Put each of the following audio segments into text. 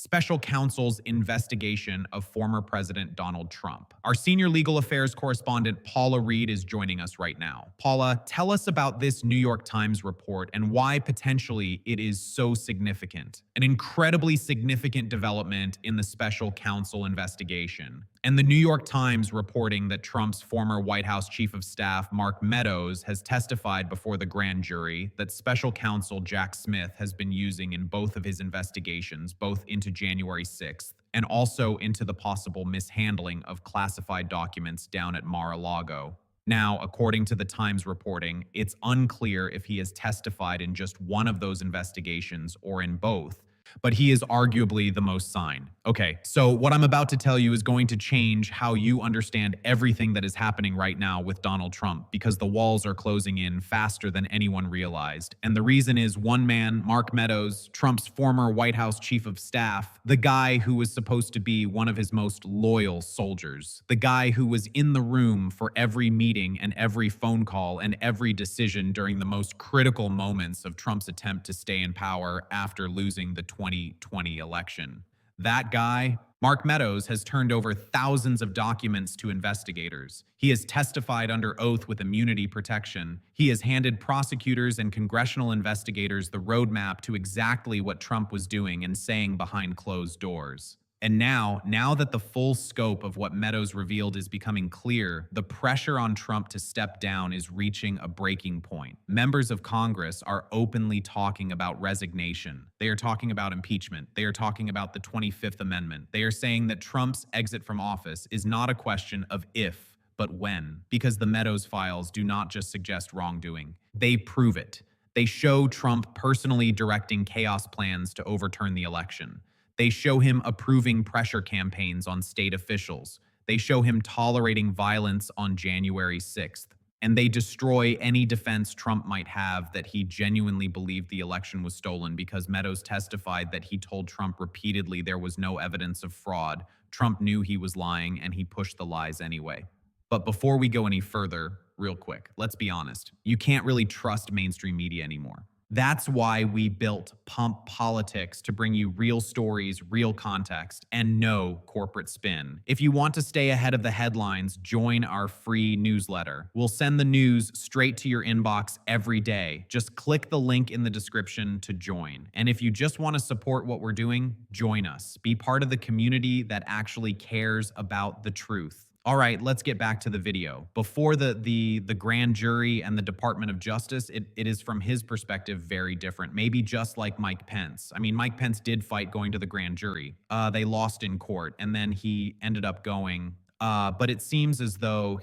special counsel's investigation of former President Donald Trump. Our senior legal affairs correspondent, Paula Reed, is joining us right now. Paula, tell us about this New York Times report and why potentially it is so significant. An incredibly significant development in the special counsel investigation. And the New York Times reporting that Trump's former White House chief of staff, Mark Meadows, has testified before the grand jury that special counsel Jack Smith has been using in both of his investigations, both into January 6th and also into the possible mishandling of classified documents down at Mar-a-Lago. Now, according to the Times reporting, it's unclear if he has testified in just one of those investigations or in both, but he is arguably the most signed. Okay, so what I'm about to tell you is going to change how you understand everything that is happening right now with Donald Trump, because the walls are closing in faster than anyone realized. And the reason is one man, Mark Meadows, Trump's former White House chief of staff, the guy who was supposed to be one of his most loyal soldiers, the guy who was in the room for every meeting and every phone call and every decision during the most critical moments of Trump's attempt to stay in power after losing the 2020 election. That guy, Mark Meadows, has turned over thousands of documents to investigators. He has testified under oath with immunity protection. He has handed prosecutors and congressional investigators the roadmap to exactly what Trump was doing and saying behind closed doors. And now that the full scope of what Meadows revealed is becoming clear, the pressure on Trump to step down is reaching a breaking point. Members of Congress are openly talking about resignation. They are talking about impeachment. They are talking about the 25th Amendment. They are saying that Trump's exit from office is not a question of if, but when, because the Meadows files do not just suggest wrongdoing. They prove it. They show Trump personally directing chaos plans to overturn the election. They show him approving pressure campaigns on state officials. They show him tolerating violence on January 6th. And they destroy any defense Trump might have that he genuinely believed the election was stolen, because Meadows testified that he told Trump repeatedly there was no evidence of fraud. Trump knew he was lying and he pushed the lies anyway. But before we go any further, real quick, let's be honest. You can't really trust mainstream media anymore. That's why we built Pump Politics, to bring you real stories, real context, and no corporate spin. If you want to stay ahead of the headlines, join our free newsletter. We'll send the news straight to your inbox every day. Just click the link in the description to join. And if you just want to support what we're doing, join us. Be part of the community that actually cares about the truth. All right, let's get back to the video. Before the grand jury and the Department of Justice, it is from his perspective very different. Maybe just like Mike Pence. I mean, Mike Pence did fight going to the grand jury. They lost in court, and then he ended up going. But it seems as though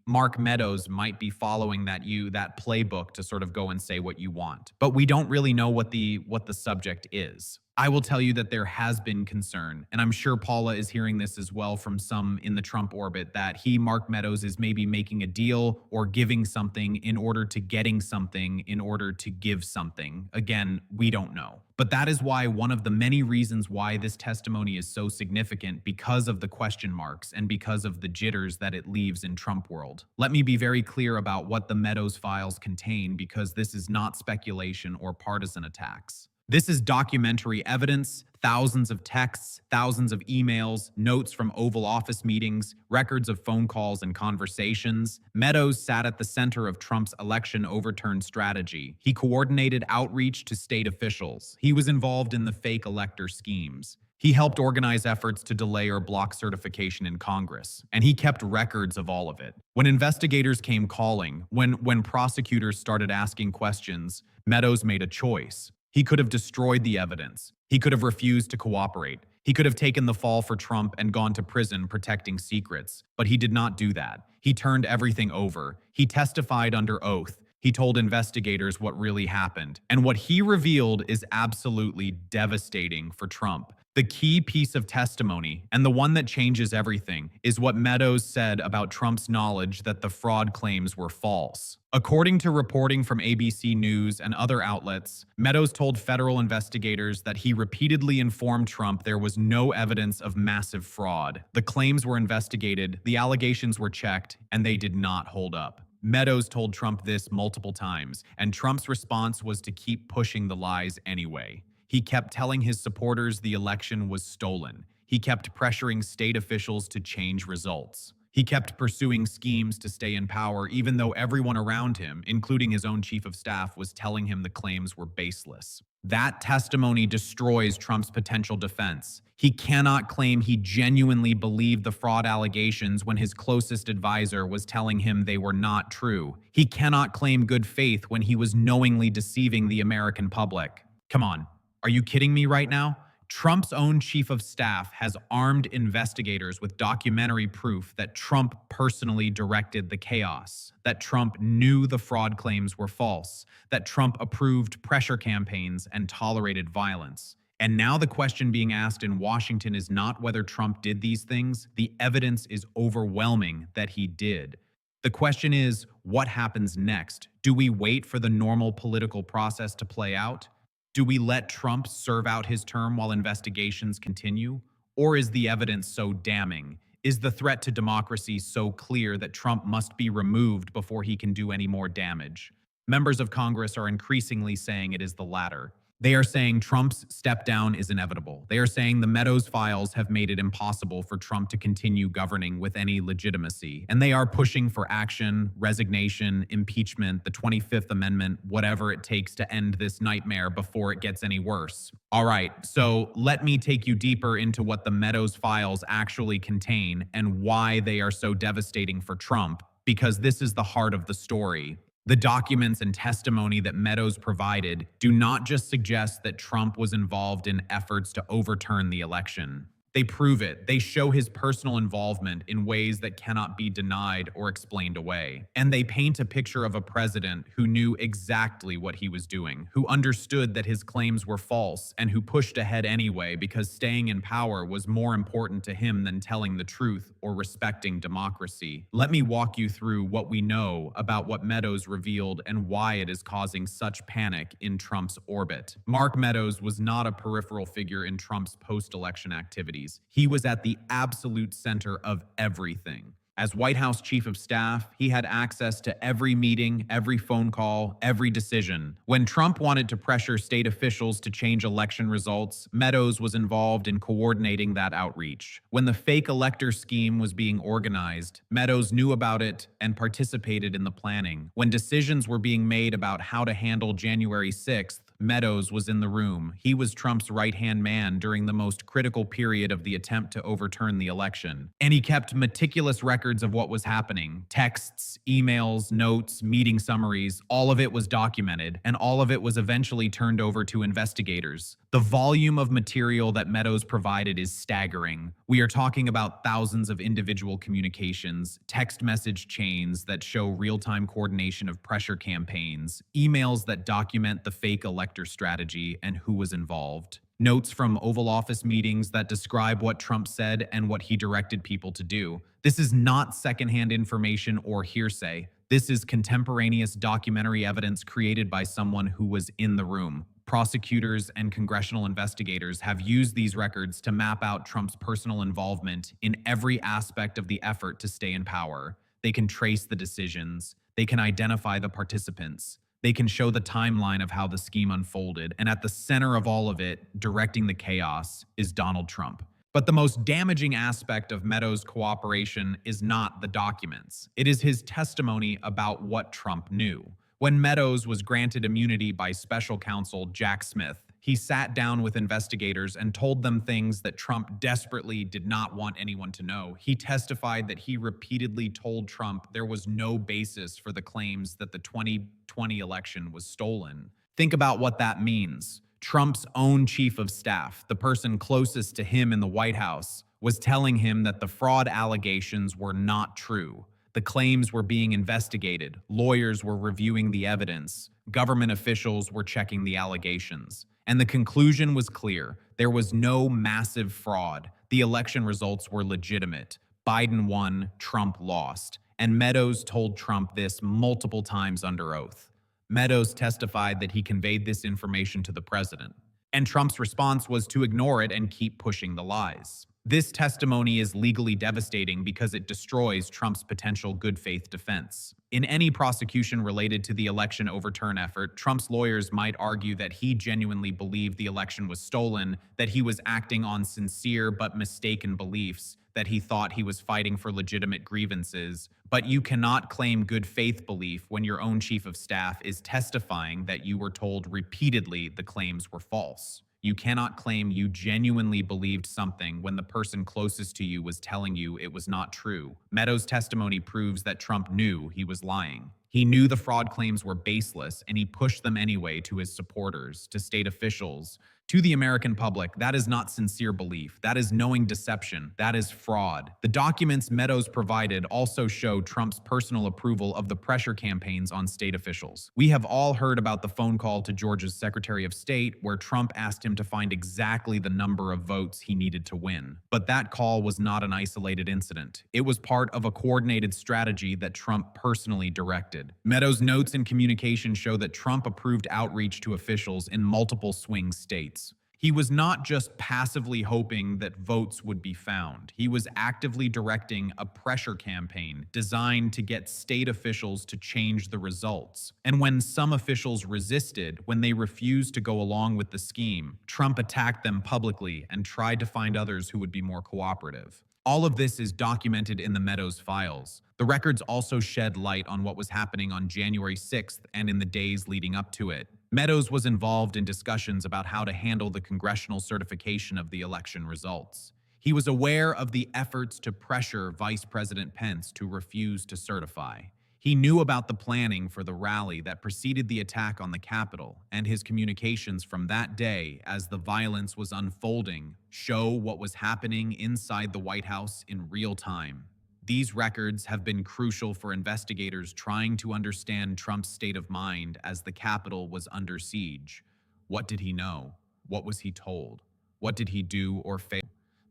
Mark Meadows might be following that playbook to sort of go and say what you want. But we don't really know what the subject is. I will tell you that there has been concern, and I'm sure Paula is hearing this as well from some in the Trump orbit, that Mark Meadows, is maybe making a deal or giving something in order to getting something in order to give something. Again, we don't know. But that is why one of the many reasons why this testimony is so significant, because of the question marks and because of the jitters that it leaves in Trump world. Let me be very clear about what the Meadows files contain, because this is not speculation or partisan attacks. This is documentary evidence, thousands of texts, thousands of emails, notes from Oval Office meetings, records of phone calls and conversations. Meadows sat at the center of Trump's election overturn strategy. He coordinated outreach to state officials. He was involved in the fake elector schemes. He helped organize efforts to delay or block certification in Congress, and he kept records of all of it. When investigators came calling, when prosecutors started asking questions, Meadows made a choice. He could have destroyed the evidence. He could have refused to cooperate. He could have taken the fall for Trump and gone to prison protecting secrets. But he did not do that. He turned everything over. He testified under oath. He told investigators what really happened. And what he revealed is absolutely devastating for Trump. The key piece of testimony, and the one that changes everything, is what Meadows said about Trump's knowledge that the fraud claims were false. According to reporting from ABC News and other outlets, Meadows told federal investigators that he repeatedly informed Trump there was no evidence of massive fraud. The claims were investigated, the allegations were checked, and they did not hold up. Meadows told Trump this multiple times, and Trump's response was to keep pushing the lies anyway. He kept telling his supporters the election was stolen. He kept pressuring state officials to change results. He kept pursuing schemes to stay in power, even though everyone around him, including his own chief of staff, was telling him the claims were baseless. That testimony destroys Trump's potential defense. He cannot claim he genuinely believed the fraud allegations when his closest advisor was telling him they were not true. He cannot claim good faith when he was knowingly deceiving the American public. Come on, are you kidding me right now? Trump's own chief of staff has armed investigators with documentary proof that Trump personally directed the chaos, that Trump knew the fraud claims were false, that Trump approved pressure campaigns and tolerated violence. And now the question being asked in Washington is not whether Trump did these things. The evidence is overwhelming that he did. The question is, what happens next? Do we wait for the normal political process to play out? Do we let Trump serve out his term while investigations continue? Or is the evidence so damning? Is the threat to democracy so clear that Trump must be removed before he can do any more damage? Members of Congress are increasingly saying it is the latter. They are saying Trump's step down is inevitable. They are saying the Meadows files have made it impossible for Trump to continue governing with any legitimacy. And they are pushing for action, resignation, impeachment, the 25th Amendment, whatever it takes to end this nightmare before it gets any worse. All right, so let me take you deeper into what the Meadows files actually contain and why they are so devastating for Trump, because this is the heart of the story. The documents and testimony that Meadows provided do not just suggest that Trump was involved in efforts to overturn the election. They prove it. They show his personal involvement in ways that cannot be denied or explained away. And they paint a picture of a president who knew exactly what he was doing, who understood that his claims were false, and who pushed ahead anyway because staying in power was more important to him than telling the truth or respecting democracy. Let me walk you through what we know about what Meadows revealed and why it is causing such panic in Trump's orbit. Mark Meadows was not a peripheral figure in Trump's post-election activities. He was at the absolute center of everything. As White House Chief of Staff, he had access to every meeting, every phone call, every decision. When Trump wanted to pressure state officials to change election results, Meadows was involved in coordinating that outreach. When the fake elector scheme was being organized, Meadows knew about it and participated in the planning. When decisions were being made about how to handle January 6th, Meadows was in the room. He was Trump's right-hand man during the most critical period of the attempt to overturn the election. And he kept meticulous records of what was happening. Texts, emails, notes, meeting summaries, all of it was documented, and all of it was eventually turned over to investigators. The volume of material that Meadows provided is staggering. We are talking about thousands of individual communications, text message chains that show real-time coordination of pressure campaigns, emails that document the fake elector strategy and who was involved, notes from Oval Office meetings that describe what Trump said and what he directed people to do. This is not secondhand information or hearsay. This is contemporaneous documentary evidence created by someone who was in the room. Prosecutors and congressional investigators have used these records to map out Trump's personal involvement in every aspect of the effort to stay in power. They can trace the decisions. They can identify the participants. They can show the timeline of how the scheme unfolded. And at the center of all of it, directing the chaos, is Donald Trump. But the most damaging aspect of Meadows' cooperation is not the documents. It is his testimony about what Trump knew. When Meadows was granted immunity by special counsel Jack Smith, he sat down with investigators and told them things that Trump desperately did not want anyone to know. He testified that he repeatedly told Trump there was no basis for the claims that the 2020 election was stolen. Think about what that means. Trump's own chief of staff, the person closest to him in the White House, was telling him that the fraud allegations were not true. The claims were being investigated. Lawyers were reviewing the evidence. Government officials were checking the allegations. And the conclusion was clear. There was no massive fraud. The election results were legitimate. Biden won, Trump lost. And Meadows told Trump this multiple times under oath. Meadows testified that he conveyed this information to the president. And Trump's response was to ignore it and keep pushing the lies. This testimony is legally devastating because it destroys Trump's potential good faith defense. In any prosecution related to the election overturn effort, Trump's lawyers might argue that he genuinely believed the election was stolen, that he was acting on sincere but mistaken beliefs, that he thought he was fighting for legitimate grievances. But you cannot claim good faith belief when your own chief of staff is testifying that you were told repeatedly the claims were false. You cannot claim you genuinely believed something when the person closest to you was telling you it was not true. Meadows' testimony proves that Trump knew he was lying. He knew the fraud claims were baseless, and he pushed them anyway to his supporters, to state officials, to the American public. That is not sincere belief. That is knowing deception. That is fraud. The documents Meadows provided also show Trump's personal approval of the pressure campaigns on state officials. We have all heard about the phone call to Georgia's Secretary of State where Trump asked him to find exactly the number of votes he needed to win. But that call was not an isolated incident. It was part of a coordinated strategy that Trump personally directed. Meadows' notes and communication show that Trump approved outreach to officials in multiple swing states. He was not just passively hoping that votes would be found. He was actively directing a pressure campaign designed to get state officials to change the results. And when some officials resisted, when they refused to go along with the scheme, Trump attacked them publicly and tried to find others who would be more cooperative. All of this is documented in the Meadows files. The records also shed light on what was happening on January 6th and in the days leading up to it. Meadows was involved in discussions about how to handle the congressional certification of the election results. He was aware of the efforts to pressure Vice President Pence to refuse to certify. He knew about the planning for the rally that preceded the attack on the Capitol, and his communications from that day as the violence was unfolding show what was happening inside the White House in real time. These records have been crucial for investigators trying to understand Trump's state of mind as the Capitol was under siege. What did he know? What was he told? What did he do or fail?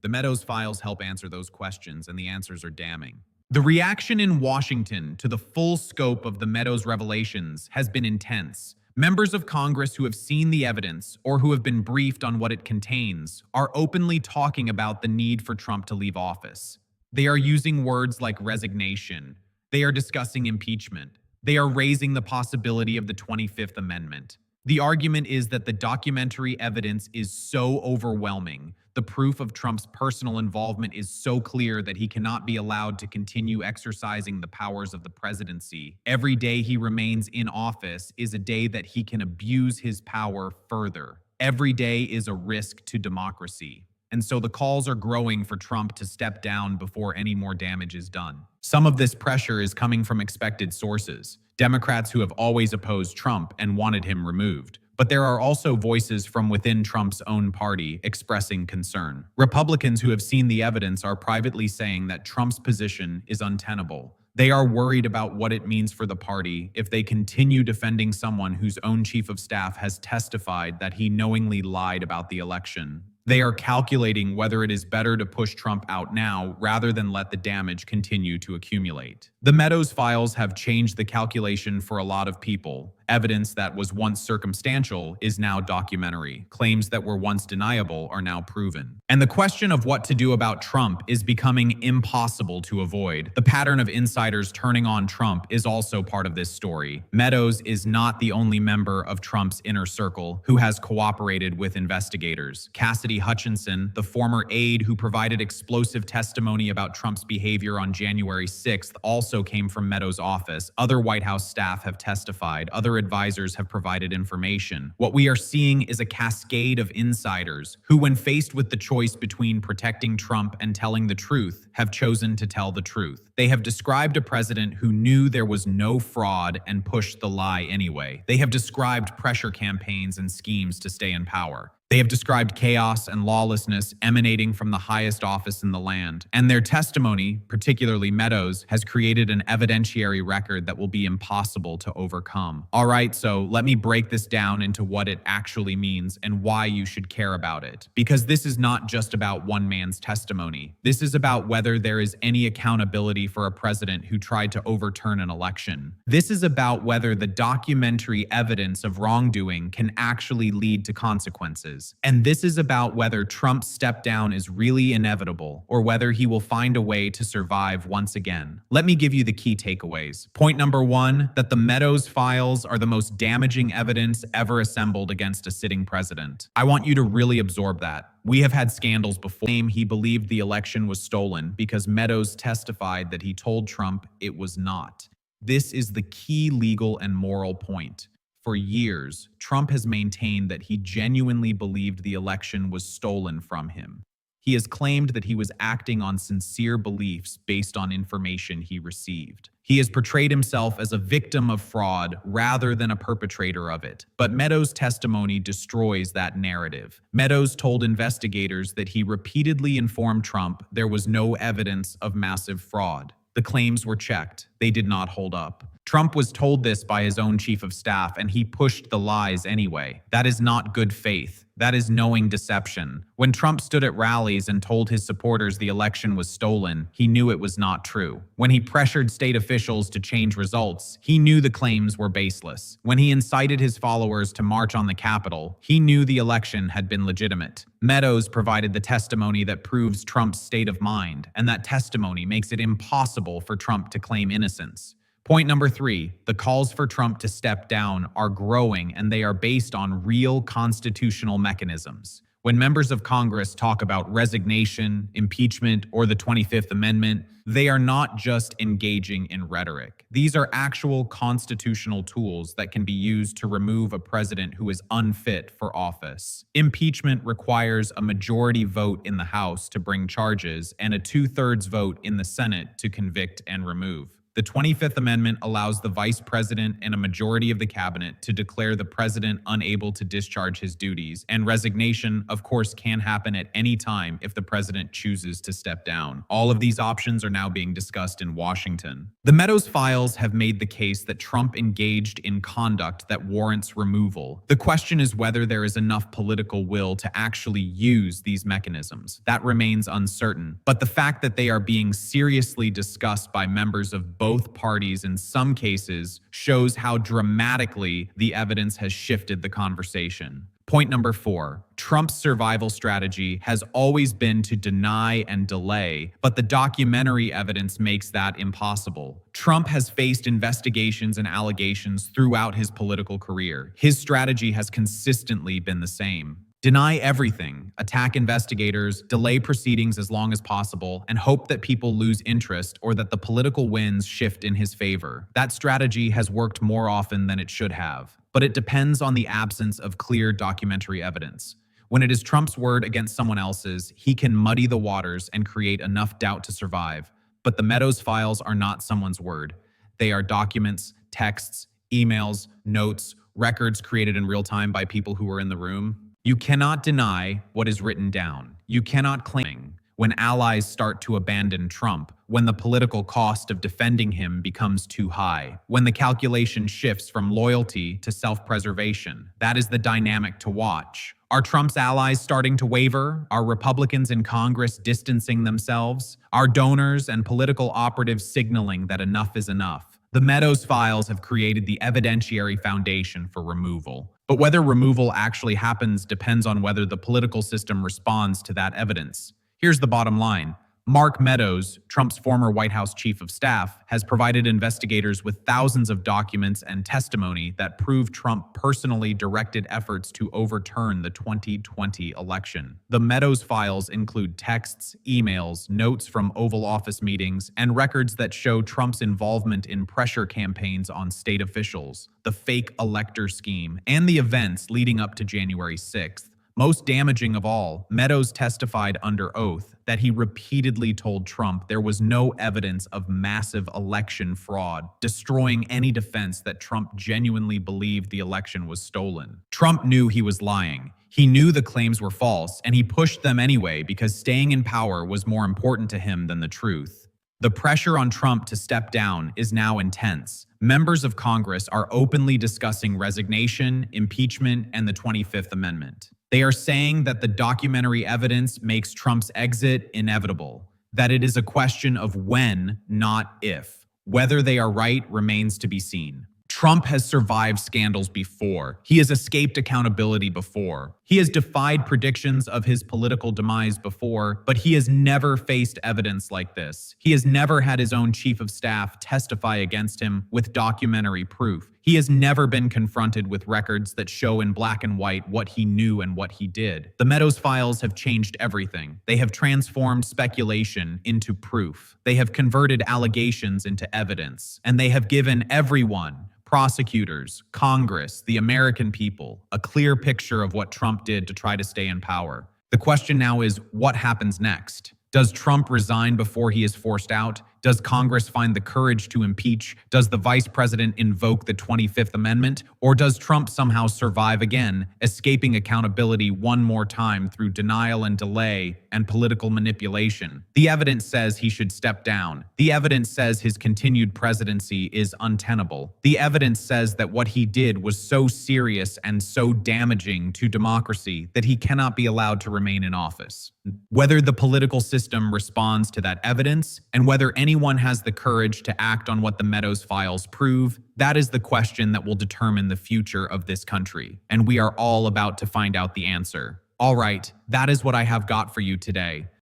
The Meadows files help answer those questions, and the answers are damning. The reaction in Washington to the full scope of the Meadows revelations has been intense. Members of Congress who have seen the evidence or who have been briefed on what it contains are openly talking about the need for Trump to leave office. They are using words like resignation. They are discussing impeachment. They are raising the possibility of the 25th Amendment. The argument is that the documentary evidence is so overwhelming, the proof of Trump's personal involvement is so clear that he cannot be allowed to continue exercising the powers of the presidency. Every day he remains in office is a day that he can abuse his power further. Every day is a risk to democracy. And so the calls are growing for Trump to step down before any more damage is done. Some of this pressure is coming from expected sources, Democrats who have always opposed Trump and wanted him removed. But there are also voices from within Trump's own party expressing concern. Republicans who have seen the evidence are privately saying that Trump's position is untenable. They are worried about what it means for the party if they continue defending someone whose own chief of staff has testified that he knowingly lied about the election. They are calculating whether it is better to push Trump out now rather than let the damage continue to accumulate. The Meadows files have changed the calculation for a lot of people. Evidence that was once circumstantial is now documentary. Claims that were once deniable are now proven. And the question of what to do about Trump is becoming impossible to avoid. The pattern of insiders turning on Trump is also part of this story. Meadows is not the only member of Trump's inner circle who has cooperated with investigators. Cassidy Hutchinson, the former aide who provided explosive testimony about Trump's behavior on January 6th, also came from Meadows' office. Other White House staff have testified. Other advisors have provided information. What we are seeing is a cascade of insiders who, when faced with the choice between protecting Trump and telling the truth, have chosen to tell the truth. They have described a president who knew there was no fraud and pushed the lie anyway. They have described pressure campaigns and schemes to stay in power. They have described chaos and lawlessness emanating from the highest office in the land. And their testimony, particularly Meadows, has created an evidentiary record that will be impossible to overcome. All right, so let me break this down into what it actually means and why you should care about it. Because this is not just about one man's testimony. This is about whether there is any accountability for a president who tried to overturn an election. This is about whether the documentary evidence of wrongdoing can actually lead to consequences. things. And this is about whether Trump's step down is really inevitable or whether he will find a way to survive once again. Let me give you the key takeaways. Point number one, that the Meadows files are the most damaging evidence ever assembled against a sitting president. I want you to really absorb that. We have had scandals before. He believed the election was stolen because Meadows testified that he told Trump it was not. This is the key legal and moral point. For years, Trump has maintained that he genuinely believed the election was stolen from him. He has claimed that he was acting on sincere beliefs based on information he received. He has portrayed himself as a victim of fraud rather than a perpetrator of it. But Meadows' testimony destroys that narrative. Meadows told investigators that he repeatedly informed Trump there was no evidence of massive fraud. The claims were checked. They did not hold up. Trump was told this by his own chief of staff, and he pushed the lies anyway. That is not good faith. That is knowing deception. When Trump stood at rallies and told his supporters the election was stolen, he knew it was not true. When he pressured state officials to change results, he knew the claims were baseless. When he incited his followers to march on the Capitol, he knew the election had been legitimate. Meadows provided the testimony that proves Trump's state of mind, and that testimony makes it impossible for Trump to claim innocence. Point number three, the calls for Trump to step down are growing, and they are based on real constitutional mechanisms. When members of Congress talk about resignation, impeachment, or the 25th Amendment, they are not just engaging in rhetoric. These are actual constitutional tools that can be used to remove a president who is unfit for office. Impeachment requires a majority vote in the House to bring charges and a 2/3 vote in the Senate to convict and remove. The 25th Amendment allows the vice president and a majority of the cabinet to declare the president unable to discharge his duties, and resignation, of course, can happen at any time if the president chooses to step down. All of these options are now being discussed in Washington. The Meadows files have made the case that Trump engaged in conduct that warrants removal. The question is whether there is enough political will to actually use these mechanisms. That remains uncertain, but the fact that they are being seriously discussed by members of both parties in some cases shows how dramatically the evidence has shifted the conversation. Point number four, Trump's survival strategy has always been to deny and delay, but the documentary evidence makes that impossible. Trump has faced investigations and allegations throughout his political career. His strategy has consistently been the same. Deny everything, attack investigators, delay proceedings as long as possible, and hope that people lose interest or that the political winds shift in his favor. That strategy has worked more often than it should have, but it depends on the absence of clear documentary evidence. When it is Trump's word against someone else's, he can muddy the waters and create enough doubt to survive. But the Meadows files are not someone's word. They are documents, texts, emails, notes, records created in real time by people who were in the room. You cannot deny what is written down. You cannot claim when allies start to abandon Trump, when the political cost of defending him becomes too high, when the calculation shifts from loyalty to self-preservation. That is the dynamic to watch. Are Trump's allies starting to waver? Are Republicans in Congress distancing themselves? Are donors and political operatives signaling that enough is enough? The Meadows files have created the evidentiary foundation for removal. But whether removal actually happens depends on whether the political system responds to that evidence. Here's the bottom line. Mark Meadows, Trump's former White House chief of staff, has provided investigators with thousands of documents and testimony that prove Trump personally directed efforts to overturn the 2020 election. The Meadows files include texts, emails, notes from Oval Office meetings, and records that show Trump's involvement in pressure campaigns on state officials, the fake elector scheme, and the events leading up to January 6th. Most damaging of all, Meadows testified under oath that he repeatedly told Trump there was no evidence of massive election fraud, destroying any defense that Trump genuinely believed the election was stolen. Trump knew he was lying. He knew the claims were false, and he pushed them anyway because staying in power was more important to him than the truth. The pressure on Trump to step down is now intense. Members of Congress are openly discussing resignation, impeachment, and the 25th Amendment. They are saying that the documentary evidence makes Trump's exit inevitable, that it is a question of when, not if. Whether they are right remains to be seen. Trump has survived scandals before. He has escaped accountability before. He has defied predictions of his political demise before, but he has never faced evidence like this. He has never had his own chief of staff testify against him with documentary proof. He has never been confronted with records that show in black and white what he knew and what he did. The Meadows files have changed everything. They have transformed speculation into proof. They have converted allegations into evidence, and they have given everyone, prosecutors, Congress, the American people, a clear picture of what Trump did to try to stay in power. The question now is, what happens next? Does Trump resign before he is forced out? Does Congress find the courage to impeach? Does the vice president invoke the 25th Amendment? Or does Trump somehow survive again, escaping accountability one more time through denial and delay and political manipulation? The evidence says he should step down. The evidence says his continued presidency is untenable. The evidence says that what he did was so serious and so damaging to democracy that he cannot be allowed to remain in office. Whether the political system responds to that evidence and whether anyone has the courage to act on what the Meadows files prove, that is the question that will determine the future of this country. And we are all about to find out the answer. All right, that is what I have got for you today.